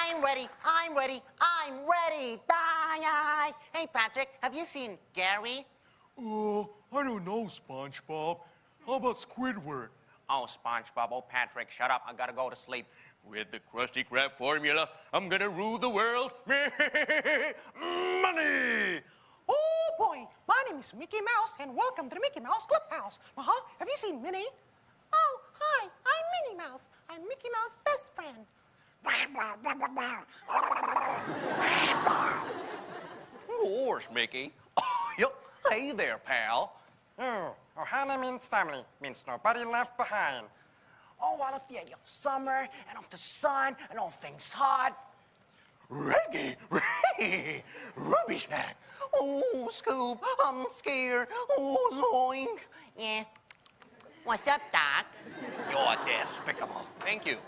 I'm ready. I'm ready. I'm ready. Die. Hey, Patrick, have you seen Gary? I don't know, SpongeBob. How about Squidward? Oh, SpongeBob. Oh, Patrick, shut up. I gotta go to sleep. With the Krusty Krab formula, I'm gonna rule the world. Money! Oh, boy. My name is Mickey Mouse, and welcome to the Mickey Mouse Clubhouse. Have you seen Minnie? Oh, hi. I'm Minnie Mouse. I'm Mickey Mouse's best friend. Gosh, Mickey. Hey there, pal. Ohana means family, means nobody left behind. Oh, I love the idea of summer and of the sun and all things hot. Reggie, Ruby Snack. Oh, Scoop, I'm scared. Oh, Zoink. Yeah. What's up, Doc? You're despicable. Thank you.